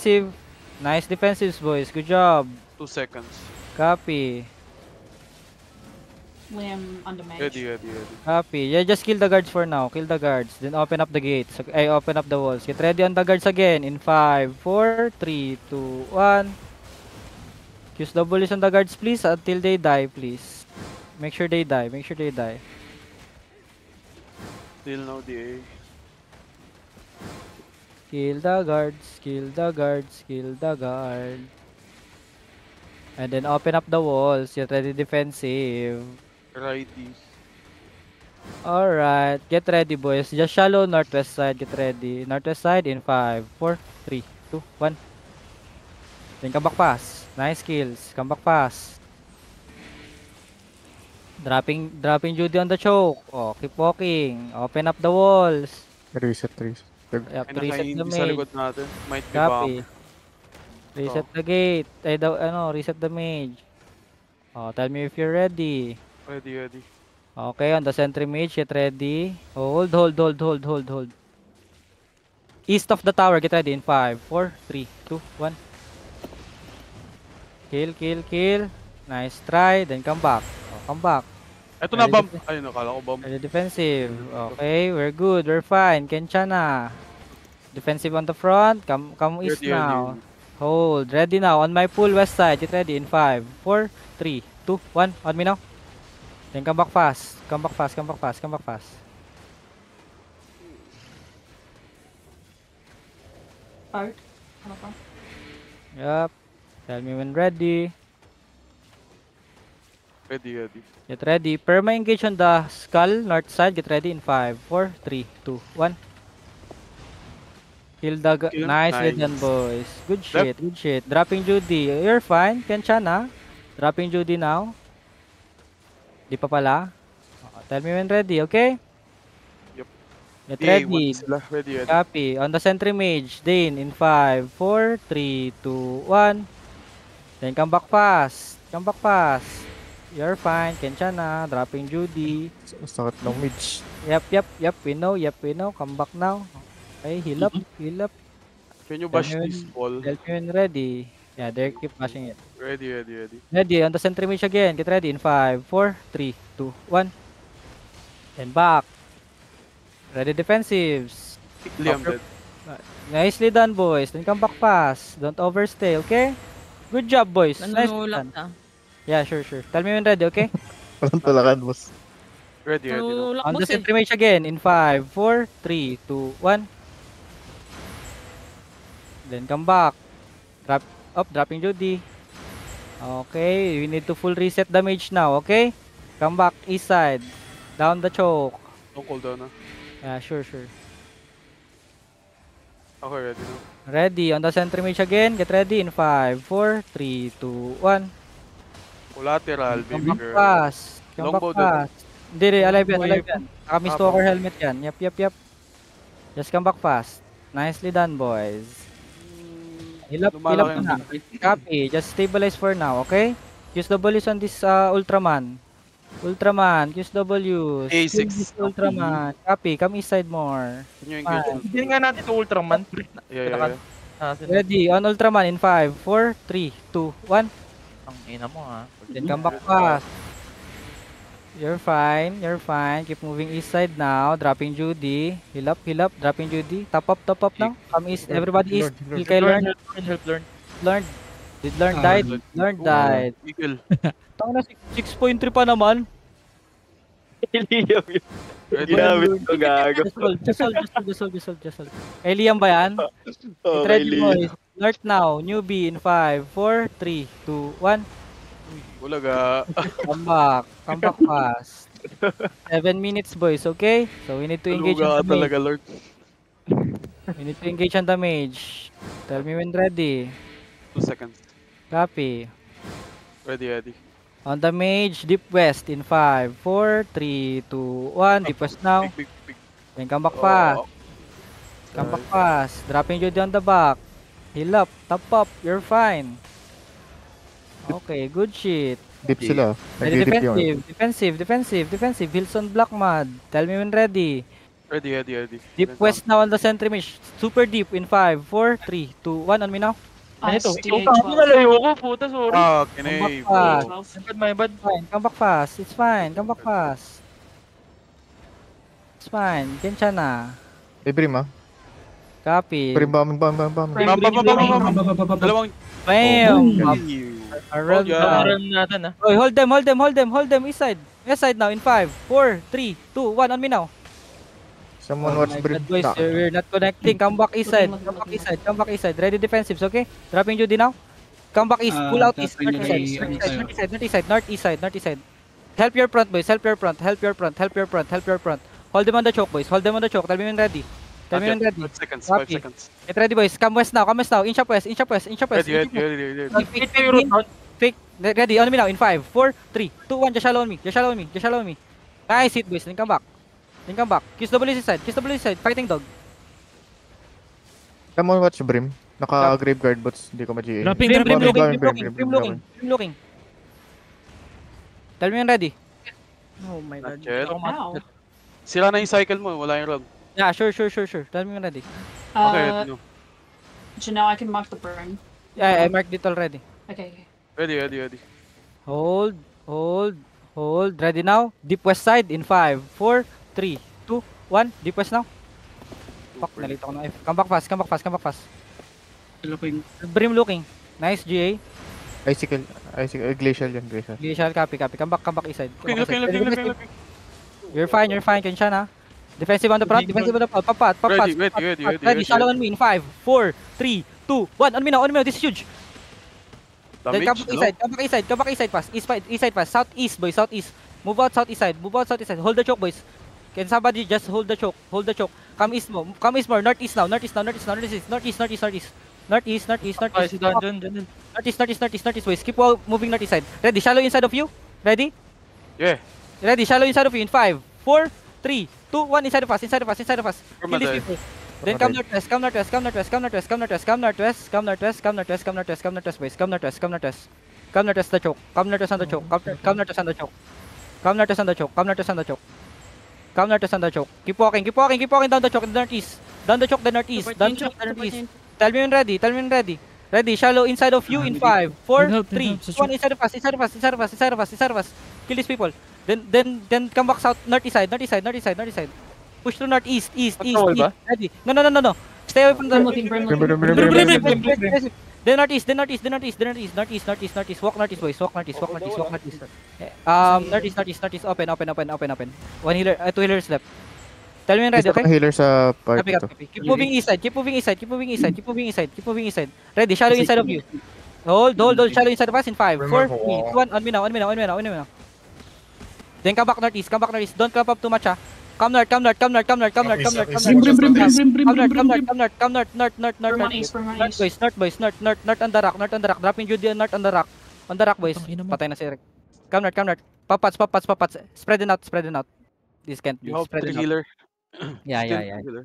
defensive. Nice defensives, boys. Good job. 2 seconds. Copy. Liam on the mage. Ready. Copy. Yeah, just kill the guards for now. Kill the guards. Then open up the gates. Ay, open up the walls. Get ready on the guards again. In 5, 4, 3, 2, 1. Use W's on the guards, please, until they die, please. Make sure they die. Make sure they die. Still no DA. Kill the guards. Kill the guards. Kill the guard. And then open up the walls. Get ready defensive. Righties. Alright. Get ready, boys. Just shallow northwest side. Get ready. Northwest side in 5, 4, 3, 2, 1. Then come back fast. Nice kills. Come back fast. Dropping Judy on the choke. Oh, keep walking. Open up the walls. Reset. You have Ay, to reset the nakaindi sa mage. likod natin. Might be Copy. bomb. Reset the gate. Ay, reset the mage. Oh, tell me if you're ready. Ready. Okay, on the sentry mage, get ready. Hold. East of the tower, get ready in 5, 4, 3, 2, 1. Kill. Nice try, then come back. Oh, come back. Ito na bomb. Ay, nakala ko bomb. Ready defensive. Okay, we're good. We're fine. Kenchana. Defensive on the front. Come east Ready. now. Hold. Ready now. On my pool west side. Get ready in 5, 4, 3, 2, 1. On me now. Then come back fast. Come back fast. Art. Ano pa? Yup. Tell me when ready. Ready. Get ready. Perma engage on the skull north side. Get ready in 5, 4, 3, 2, 1. Kill the Kill. nice Nice. done, boys. Good shit. Dropping Judy. You're fine. Kenchana. Dropping Judy now. Di pa pala. Tell me when ready, okay? Yup. Get DA, ready. one sila. Ready. Copy. On the sentry mage. Dane in 5, 4, 3, 2, 1. Then come back fast. You're fine. Kenchana. Dropping Judy. Sakit ng mage. Yep. We know. Come back now. Okay, heal up. Can you bash Tell me this wall? Tell me when ready. Yeah, they keep bashing it. Ready. Ready, on the sentry mage again. Get ready in 5, 4, 3, 2, 1. Then back. Ready defensives. Liam dead. Nicely done, boys. Then come back fast. Don't overstay, okay? Good job, boys. Nice Nanunulak done. ka. Yeah, sure. Tell me when ready, okay? Walang talakan, boss. Ready. No? Nanunulak On mo the sentry mage again in 5, 4, 3, 2, 1. Then come back. Dropping Judy. Okay, we need to full reset the mage now, okay? Come back east side. Down the choke. Don't cool down na. Yeah, sure. Okay, ready na. Ready, on the sentry mage again. Get ready in 5, 4, 3, 2, 1. Collateral, Come baby back girl. fast. Come Longbow back fast. Hindi, alive yan. Naka-Mistwalker Apo. helmet yan. Yep. Just come back fast. Nicely done, boys. Heal up Lumalaki na. Copy. Just stabilize for now, okay? Use W's on this Ultraman. Use W's. A6. Kill this Ultraman. Copy. Come east side more. Can you engage? Hindi nga natin ito Ultraman. Yeah. Ready. On Ultraman in 5, 4, 3, 2, 1. Ang ina mo ha. Then come back fast. You're fine. Keep moving east side now. Dropping Judy. Heal up. Dropping Judy. Top up now. Come east. Everybody east. Heal kay Learn. Learn. Did Learn died? Learn died. Eagle. Tanga na 6.3 pa naman. Liam yun. Ready. Ginamit ko gago. Just hold. Kay Liam ba yan? Get ready, boys. Alert now. Newbie in 5, 4, 3, 2, 1. Bulaga. Come back fast. 7 minutes, boys, okay? So we need to engage Bulaga on ka the talaga, mage. Lord. We need to engage on the mage. Tell me when ready. 2 seconds. Copy. Ready. On the mage, deep west in 5, 4, 3, 2, 1. Deep west now. Big. Then come back fast. Come back fast. Dropping Judy on the back. Heal up. Top up. You're fine. Okay, good shit. Deep sila. Ready Nag-deep yun. defensive. Hilson Black Mud. Tell me when ready. Ready. Deep west now on the sentry mage. Super deep in 5, 4, 3, 2, 1 on me now. Ito. DA12. Nalayo ko, puta, sorry. Ah, kinay. Ah. bro. My bad. Fine, come back fast. It's fine, come back fast. It's fine, Gensha na. May Brim ah. Copy. Brim, bam. Bam. Dalawang. Bam! Oh, yeah. Nakaram natin ah. Oy, hold them, east side. West side now in 5, 4, 3, 2, 1 on me now. Someone Oh watch my Brim. God, boys, we're not connecting. Come back east side. Come back east side. Ready defensives, okay? Dropping Judy now. Come back east. Pull out east. dropping Northeast side. Help your front, boys. Help your front. Hold them on the choke, boys. Tell me when ready. 5 seconds. Copy. Get ready, boys. Come west now. Inch up west. Ready. Fake. Ready. On me now. In 5, 4, 3, 2, 1. Just shallow on me. Nice hit, boys. Then come back. Kiss WC side. Fighting dog. Someone watch Brim. Naka graveyard bots. Hindi ko ma-GA. Brim looking. Tell me when ready. Oh my god. Jet. Ow. Sila na yung cycle mo. Wala yung round. Yeah, sure. Tell me when ready. Okay, Uh, no. Janelle, I can mark the burn. Yeah, I marked it already. Okay. Ready. Hold. Ready now. Deep west side in 5, 4, 3, 2, 1. Deep west now. Fuck, nalito ko na F. Come back fast. Looking. Brim looking. Nice, GA. Icicle. Glacial yan. Glacial, copy. Come back east side. Looking. You're fine, Kenshan ha. Defensive on the front. Papat. Ready. Shallow on me in 5, 4, 3, 2, 1. On me now. This is huge. Then come Damage, back east side pass. East side pass. Southeast, boys. Move out southeast side. Hold the choke, boys. Can somebody just hold the choke? Come east more. Northeast now. Northeast. Ay, si Dungeon, dyan. Northeast, boys. Keep moving northeast side. Ready? Shallow inside of you. Ready? Yeah. Ready? Shallow inside of you in 5, 4, 3, 2, 1. Inside of us. Kill these people. Then come northwest, boys. Come northwest, the choke. Come northwest on the choke. Keep walking down the choke in the northeast. Down the choke, the northeast. Tell me when ready. Ready, shallow inside of you in 5, 4, 3, 1. Inside of us. Kill these people. Then come back south, northeast side. Push to northeast, east. Ready. No. Stay away from the Brim. Then northeast. Walk northeast, boys. Northeast. Open. One healer, 2 healers left. Tell me when ready, Isa pang okay? healer sa party to. Copy. Keep moving east side. Ready, shallow inside of you. Hold, shallow inside of us in 5, 4, 3, 2, 1. On me now. Then come back northeast. Don't clump up too much, ah. Come north. Brim on east. North, boys. North on the rock. Dropping Judy on the rock. On the rock, boys. Patay na si Eric. Come north. Papats. Spreading out. This can't be. You have Spreading 3 out. healer. Yeah. Healer.